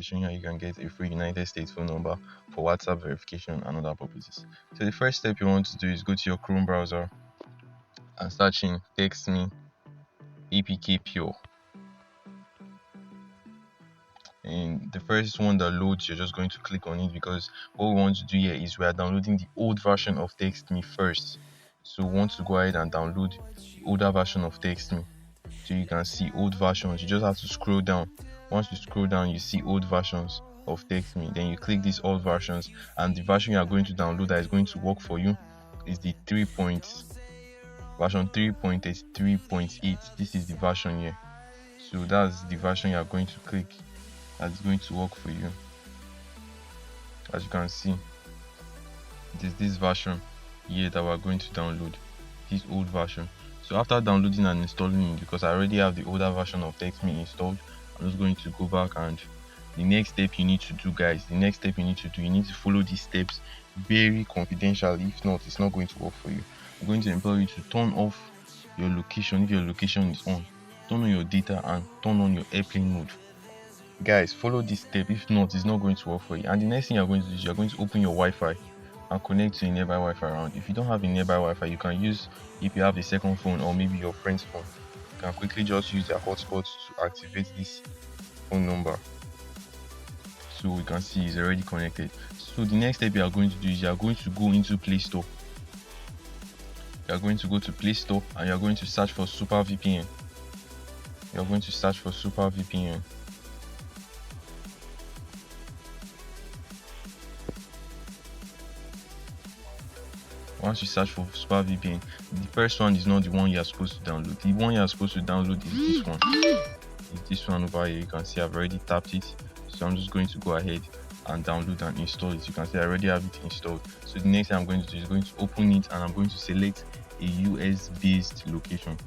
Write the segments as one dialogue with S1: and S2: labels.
S1: showing how you can get a free United States phone number for WhatsApp verification and other purposes. So the first step you want to do is go to your Chrome browser and search in text me apk pure. And the first one that loads, you're just going to click on it because what we want to do here is we are downloading the old version of text me first. So we want to go ahead and download the older version of text me. So you can see old versions. You just have to scroll down. Once you scroll down, you see old versions of text me. Then you click these old versions, and the version you are going to download that is going to work for you is the version 3.83.8. This is the version here. So that's the version you are going to click. That's going to work for you. As you can see, it is this version here that we're going to download, this old version. So after downloading and installing it, because I already have the older version of TextMe installed, I'm just going to go back, and the next step you need to do, guys, you need to follow these steps very confidentially. If not, it's not going to work for you. I'm going to implore you to turn off your location if your location is on, turn on your data, and turn on your airplane mode. Guys, follow this step. If not, it's not going to work for you. And the next thing you're going to do is you're going to open your Wi-Fi and connect to a nearby Wi-Fi around. If you don't have a nearby Wi-Fi, you can use, if you have a second phone or maybe your friend's phone, you can quickly just use their hotspot to activate this phone number. So we can see it's already connected. So the next step you are going to do is you are going to go into Play Store. You are going to go to Play Store and you are going to search for Super VPN. You are going to search for Super VPN. Once you search for Super VPN, the first one is not the one you are supposed to download. The one you are supposed to download is this one. It's this one over here. You can see I've already tapped it. So I'm just going to go ahead and download and install it. You can see I already have it installed. So the next thing I'm going to do is going to open it, and I'm going to select a US based location.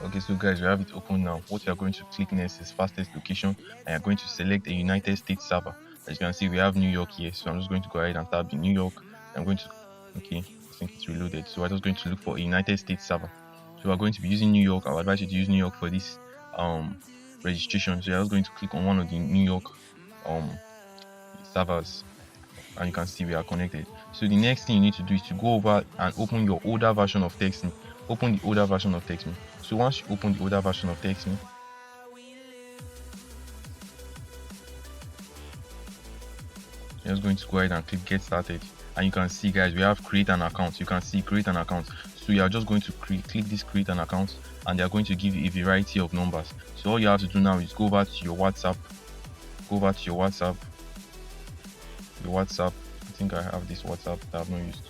S1: Okay, so guys, we have it open now. What you are going to click next is fastest location, and you're going to select a United States server. As you can see, we have New York here, so I'm just going to go ahead and tap the New York. I'm going to, okay, I think it's reloaded. So I'm just going to look for a United States server. So we're going to be using New York. I would advise you to use New York for this registration. So I'm just going to click on one of the New York servers, and you can see we are connected. So the next thing you need to do is to go over and open your older version of TextMe. Open the older version of TextMe. So once you open the older version of TextMe, you're just going to go ahead and click get started, and you can see, guys, we have create an account. You can see create an account. So you are just going to click this create an account, and they are going to give you a variety of numbers. So all you have to do now is go over to your WhatsApp. I think I have this WhatsApp that I've not used.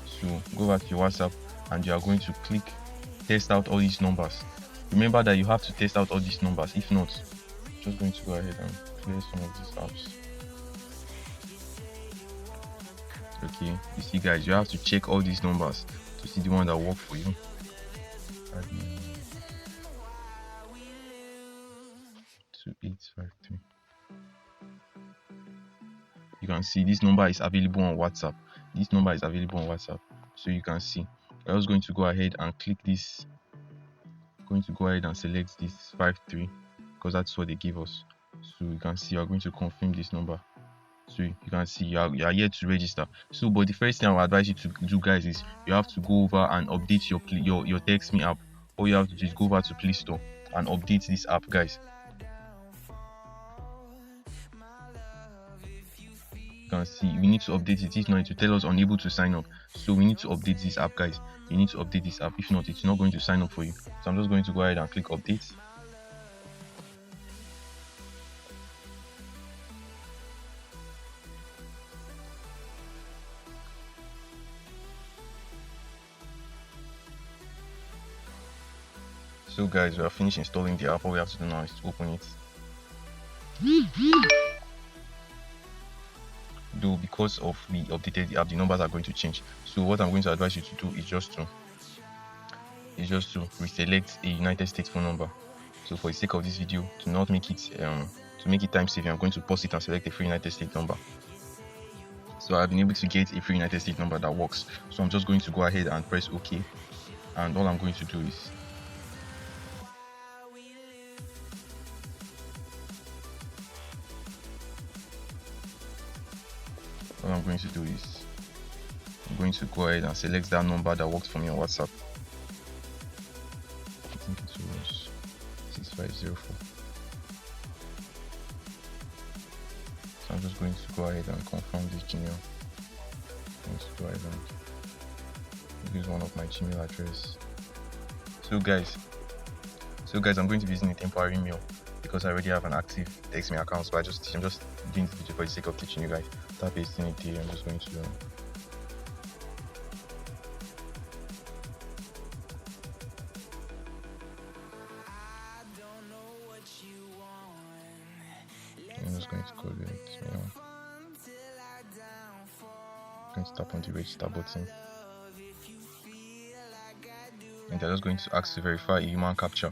S1: So go over to your WhatsApp, and you are going to click test out all these numbers. Remember that you have to test out all these numbers. If not, I'm just going to go ahead and clear some of these apps. Okay, you see, guys, you have to check all these numbers to see the one that work for you. 2853. You can see this number is available on WhatsApp. So you can see I was going to go ahead and click this. Going to go ahead and select this 53 because that's what they give us. So you can see you are going to confirm this number. So you can see you are here to register. So but the first thing I would advise you to do, guys, is you have to go over and update your TextMe app. All you have to do is go over to Play Store and update this app, guys. You can see we need to update it. If not, it will tell us unable to sign up. So we need to update this app, guys. You need to update this app. If not, it's not going to sign up for you. So I'm just going to go ahead and click update. So guys, we are finished installing the app. All we have to do now is to open it. Though because of we updated the app, the numbers are going to change. So what I'm going to advise you to do is just to reselect a United States phone number. So for the sake of this video, to not make it time saving, I'm going to pause it and select a free United States number. So I've been able to get a free United States number that works. So I'm just going to go ahead and press OK, and all I'm going to do is what I'm going to do is I'm going to go ahead and select that number that works for me on WhatsApp. I think it was 6504. So I'm just going to go ahead and confirm this Gmail. I'm going to go ahead and use one of my Gmail address. So guys, I'm going to be using a temporary mail because I already have an active text me account. So I'm just doing this video for the sake of teaching you guys. Tap pasting it here. I'm just going to call it. I'm going to tap on the register button. And they're just going to ask to verify a human capture.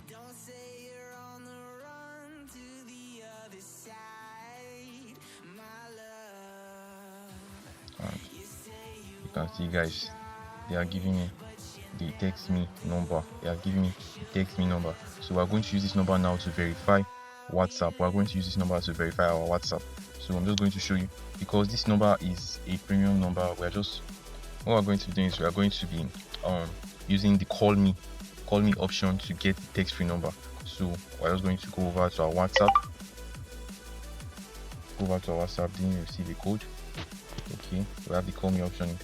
S1: And you can see, guys, they are giving me the text me number. So we're going to use this number now to verify WhatsApp. We're going to use this number to verify our WhatsApp. So I'm just going to show you, because this number is a premium number. What we're going to be doing is we're going to be using the call me option to get the text-free number. So we're just going to go over to our WhatsApp. Then you see the code. Okay, we have the call me option.